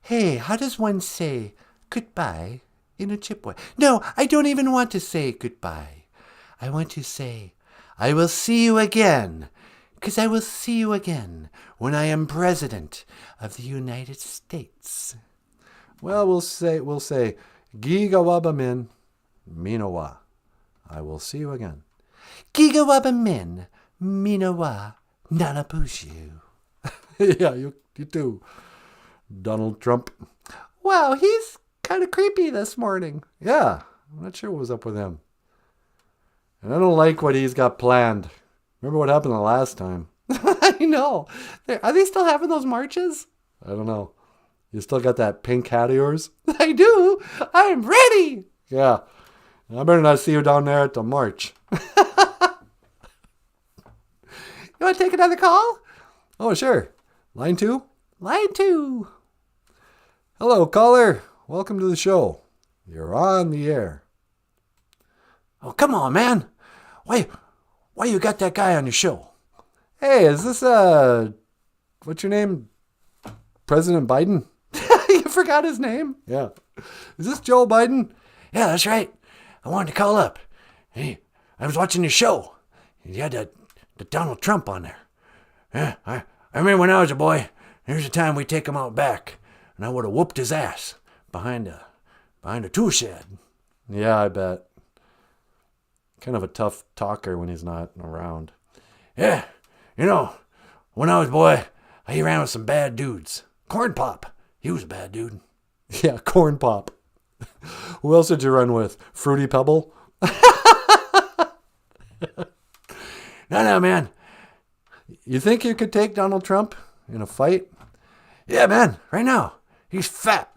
Hey, how does one say goodbye in Ojibwe? No, I don't even want to say goodbye. I want to say, I will see you again, because I will see you again when I am President of the United States. Well, we'll say Gigawabamin Minowa. I will see you again. Gigawabamin, Minawa, Nanaboozhoo. Yeah, you too, Donald Trump. Wow, he's kind of creepy this morning. Yeah, I'm not sure what was up with him. And I don't like what he's got planned. Remember what happened the last time? I know. Are they still having those marches? I don't know. You still got that pink hat of yours? I do. I'm ready. Yeah. I better not see you down there at the march. You want to take another call? Oh, sure. Line 2? Line 2. Hello, caller. Welcome to the show. You're on the air. Oh, come on, man. Why you got that guy on your show? Hey, is this, what's your name? President Biden? You forgot his name? Yeah. Is this Joe Biden? Yeah, that's right. I wanted to call up. Hey, I was watching your show. You had the Donald Trump on there. Yeah, I remember when I was a boy, there's a time we take him out back, and I would have whooped his ass behind a tool shed. Yeah, I bet. Kind of a tough talker when he's not around. Yeah, when I was a boy, I ran with some bad dudes. Corn Pop, he was a bad dude. Yeah, Corn Pop. Who else did you run with? Fruity Pebble? No, man. You think you could take Donald Trump in a fight? Yeah, man, right now. He's fat.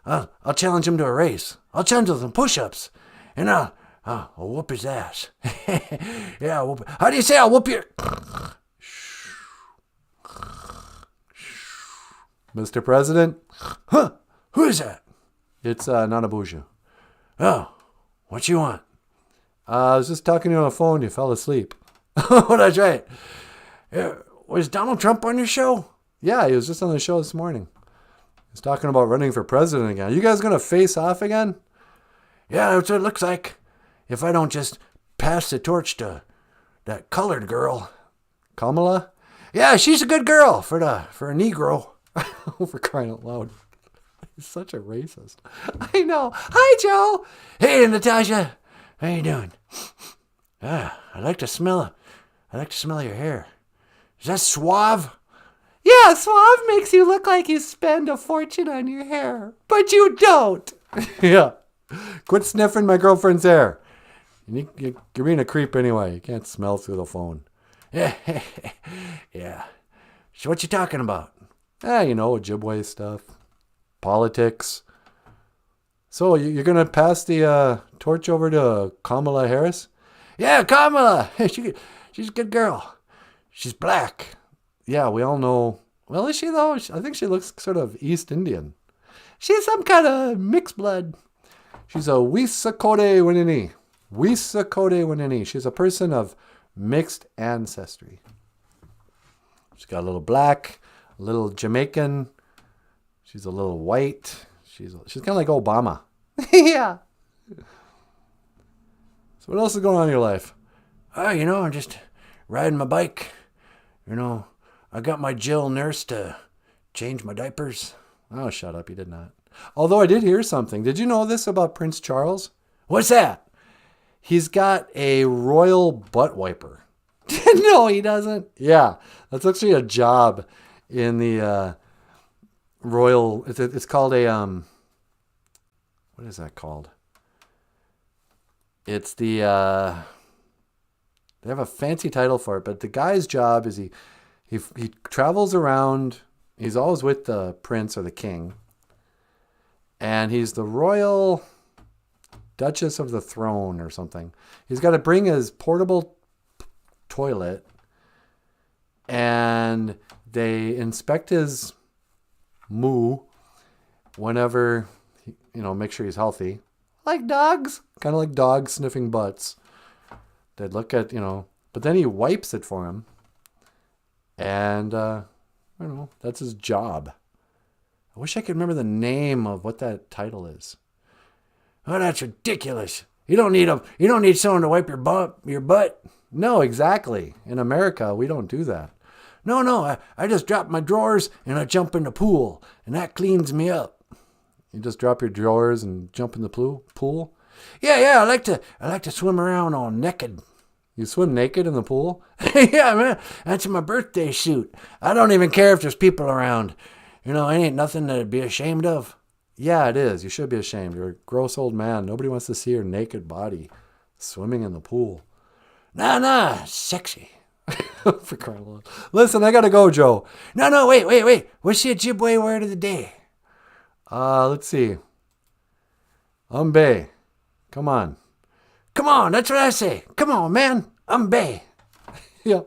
I'll challenge him to a race. I'll challenge him to some push-ups. And I'll whoop his ass. Yeah, how do you say I'll whoop your... Mr. President? Huh? Who is that? It's Nanaboozhoo. Oh, what you want? I was just talking to you on the phone. You fell asleep. Oh, that's right. Was Donald Trump on your show? Yeah, he was just on the show this morning. He's talking about running for president again. Are you guys going to face off again? Yeah, that's what it looks like. If I don't just pass the torch to that colored girl. Kamala? Yeah, she's a good girl for a Negro. For crying out loud. He's such a racist. I know. Hi, Joe. Hey, Natasha. How you doing? I like to smell your hair. Is that suave? Yeah, suave makes you look like you spend a fortune on your hair. But you don't. Yeah. Quit sniffing my girlfriend's hair. You're being a creep anyway. You can't smell through the phone. Yeah. Yeah. So what you talking about? Ojibwe stuff. Politics. So you're going to pass the torch over to Kamala Harris? Yeah, Kamala. She's a good girl. She's black. Yeah, we all know. Well, is she though? I think she looks sort of East Indian. She's some kind of mixed blood. She's a Wissakote Winini. Wissakote Winini. She's a person of mixed ancestry. She's got a little black, a little Jamaican. She's a little white. She's kind of like Obama. Yeah. So what else is going on in your life? I'm just riding my bike. I got my Jill nurse to change my diapers. Oh, shut up. You did not. Although I did hear something. Did you know this about Prince Charles? What's that? He's got a royal butt wiper. No, he doesn't. Yeah. That's actually a job in the royal... It's called a... what is that called? It's the... they have a fancy title for it, but the guy's job is he travels around. He's always with the prince or the king. And he's the royal Duchess of the Throne or something. He's got to bring his portable toilet, and they inspect his moo whenever, make sure he's healthy. Like dogs? Kind of like dogs sniffing butts. They'd look at, but then he wipes it for him. And, that's his job. I wish I could remember the name of what that title is. Oh, that's ridiculous. You don't need someone to wipe your butt. No, exactly. In America, we don't do that. No, I just drop my drawers and I jump in the pool, and that cleans me up. You just drop your drawers and jump in the pool? Yeah, I like to swim around all naked. You swim naked in the pool? Yeah, man, that's my birthday suit. I don't even care if there's people around. It ain't nothing to be ashamed of. Yeah, it is. You should be ashamed. You're a gross old man. Nobody wants to see your naked body swimming in the pool. Nah, sexy. For crying out loud. Listen, I gotta go, Joe. No, wait. What's the Ojibwe word of the day? Let's see. Umbe. Come on, that's what I say. Come on, man. Umbe. Yeah,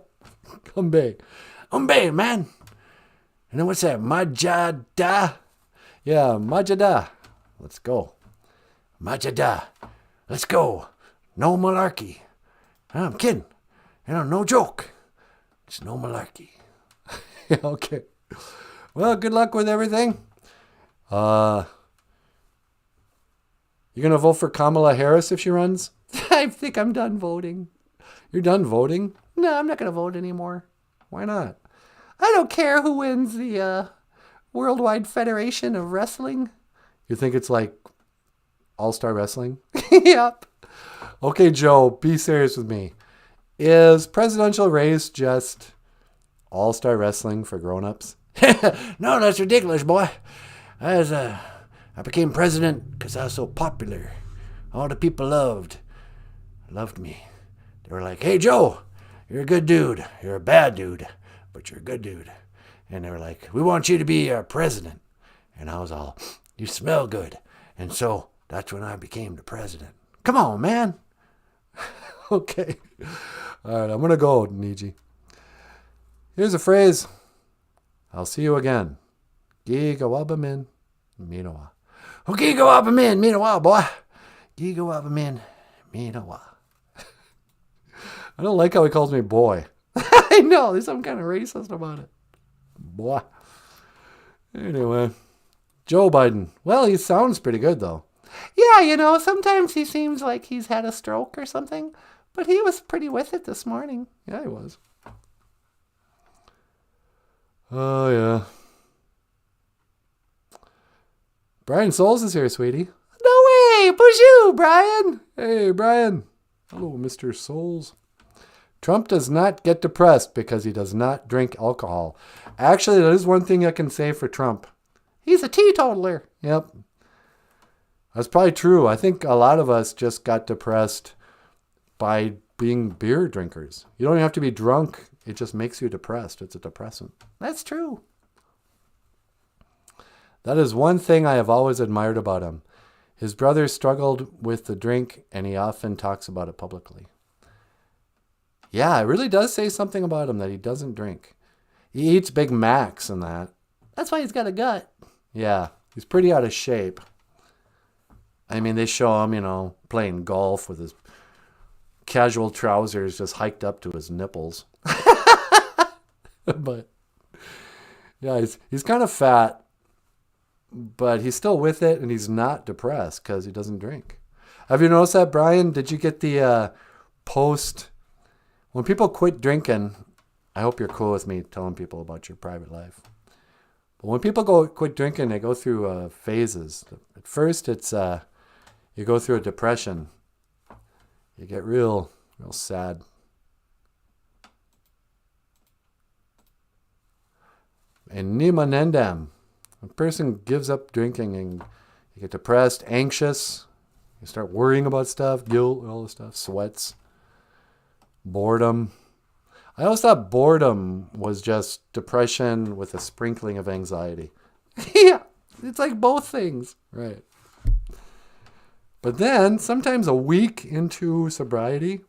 umbe, man. And then what's that? Majada. Yeah, majada. Let's go. Majada. Let's go. No malarkey. I'm kidding. No joke. It's no malarkey. Yeah, okay. Well, good luck with everything. You going to vote for Kamala Harris if she runs? I think I'm done voting. You're done voting? No, I'm not going to vote anymore. Why not? I don't care who wins the Worldwide Federation of Wrestling. You think it's like All-Star Wrestling? Yep. Okay, Joe, be serious with me. Is presidential race just All-Star Wrestling for grown-ups? No, that's ridiculous, boy. I became president because I was so popular. All the people loved me. They were like, hey, Joe, you're a good dude. You're a bad dude, but you're a good dude. And they were like, we want you to be our president. And I was all, you smell good. And so that's when I became the president. Come on, man. Okay. All right, I'm going to go, Niji. Here's a phrase. I'll see you again. Gigawabamin, Minowa. Gigawabamin, Minowa, boy. Gigawabamin, Minowa. I don't like how he calls me boy. I know, there's some kind of racist about it. Boy. Anyway, Joe Biden. Well, he sounds pretty good, though. Yeah, sometimes he seems like he's had a stroke or something, but he was pretty with it this morning. Yeah, he was. Oh, yeah. Brian Souls is here, sweetie. No way! BOOZHOO, Brian! Hey, Brian. Hello, Mr. Souls. Trump does not get depressed because he does not drink alcohol. Actually, that is one thing I can say for Trump. He's a teetotaler. Yep. That's probably true. I think a lot of us just got depressed by being beer drinkers. You don't even have to be drunk. It just makes you depressed. It's a depressant. That's true. That is one thing I have always admired about him. His brother struggled with the drink, and he often talks about it publicly. Yeah, it really does say something about him that he doesn't drink. He eats Big Macs and that. That's why he's got a gut. Yeah, he's pretty out of shape. I mean, they show him, playing golf with his casual trousers just hiked up to his nipples. But, yeah, he's kind of fat, but he's still with it, and he's not depressed because he doesn't drink. Have you noticed that, Brian? Did you get the post? When people quit drinking, I hope you're cool with me telling people about your private life. But when people quit drinking, they go through phases. At first, it's you go through a depression. You get real sad. And Nimanendam, a person gives up drinking and you get depressed, anxious. You start worrying about stuff, guilt, all this stuff, sweats, boredom. I always thought boredom was just depression with a sprinkling of anxiety. Yeah, it's like both things. Right. But then, sometimes a week into sobriety,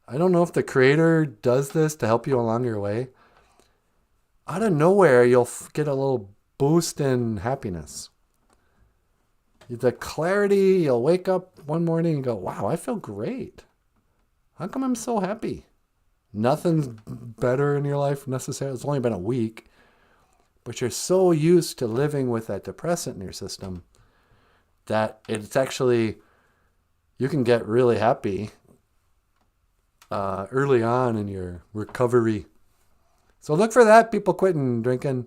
I don't know if the creator does this to help you along your way. Out of nowhere, you'll get a little boost in happiness. The clarity, you'll wake up one morning and go, wow, I feel great. How come I'm so happy? Nothing's better in your life necessarily. It's only been a week. But you're so used to living with that depressant in your system that it's actually, you can get really happy early on in your recovery. So look for that, people quitting drinking.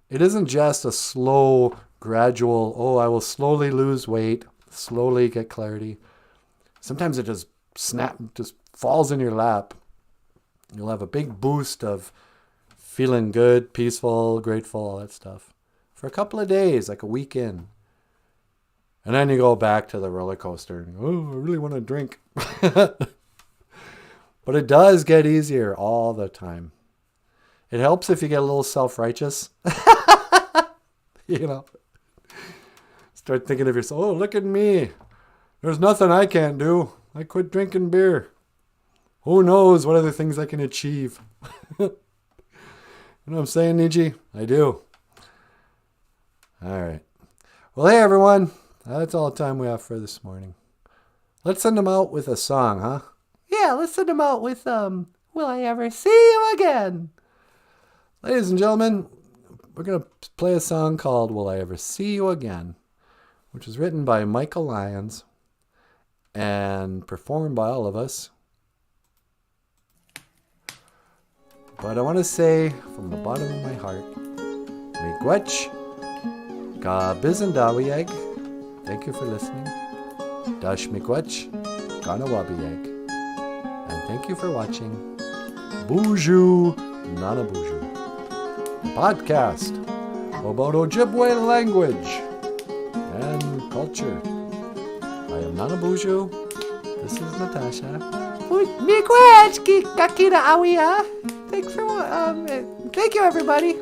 It isn't just a slow gradual, oh, I will slowly lose weight, slowly get clarity. Sometimes it just just falls in your lap. You'll have a big boost of feeling good, peaceful, grateful, all that stuff for a couple of days, like a week in. And then you go back to the roller coaster and, oh, I really want to drink. But it does get easier all the time. It helps if you get a little self-righteous. You know, start thinking of yourself, oh, look at me. There's nothing I can't do. I quit drinking beer. Who knows what other things I can achieve? You know what I'm saying, Niji? I do. All right. Well, hey, everyone. That's all the time we have for this morning. Let's send them out with a song, huh? Yeah, let's send them out with, Will I Ever See You Again? Ladies and gentlemen, we're going to play a song called Will I Ever See You Again, which was written by Michael Lyons and performed by all of us. But I want to say from the bottom of my heart, Miigwech, Ga Bizendawiyeg, thank you for listening. Dash Miigwech, Ganawabiyeg. And thank you for watching BOOZHOO NANABOOZHOO, podcast about Ojibwe language and culture. I am NANABOOZHOO. This is Natasha. Miigwech, Kakira Awiya. Thanks for thank you, everybody.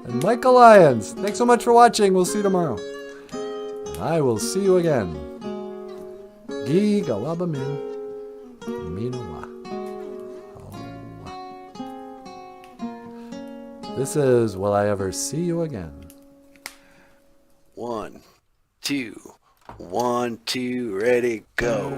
And Michael Lyons. Thanks so much for watching. We'll see you tomorrow. And I will see you again. Gi gawabamin minawa. This is Will I Ever See You Again? 1, 2, 1, 2, ready, go.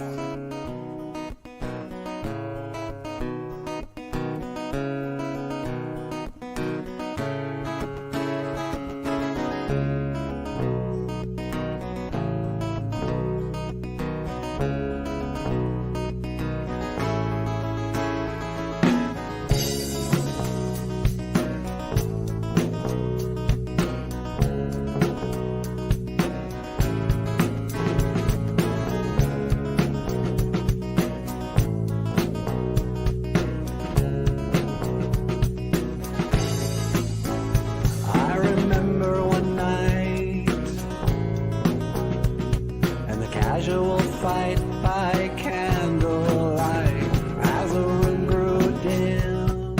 Casual fight by candlelight as the room grew dim.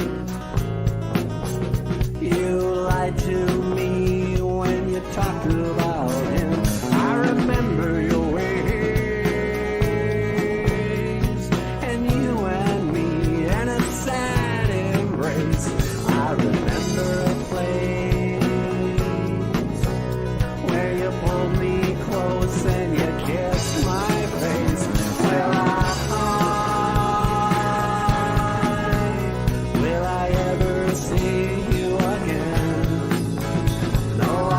You lied to me when you talked about him. I remember your ways and you and me and a sad embrace. I remember a place where you pulled me close and you kissed my face. Will I ever see you again? No, I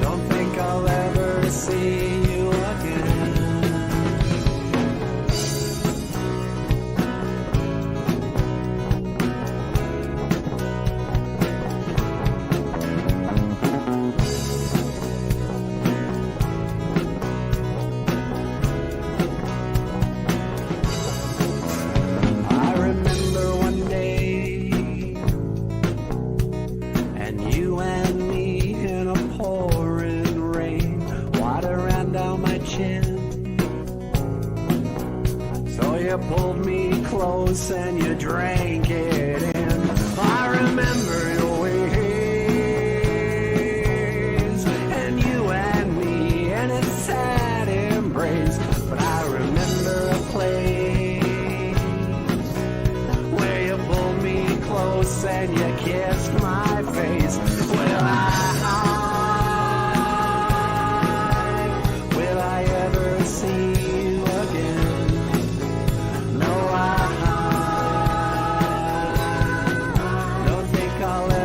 don't think I'll ever see you again. I remember one day, and you and me in a pouring rain, water ran down my chin. So you pulled me close and you drank it in. I remember your ways, and you and me in a sad embrace. But I remember a place where you pulled me close and you kissed my face. Will I ever see you again? No, I don't think I'll ever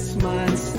yes, my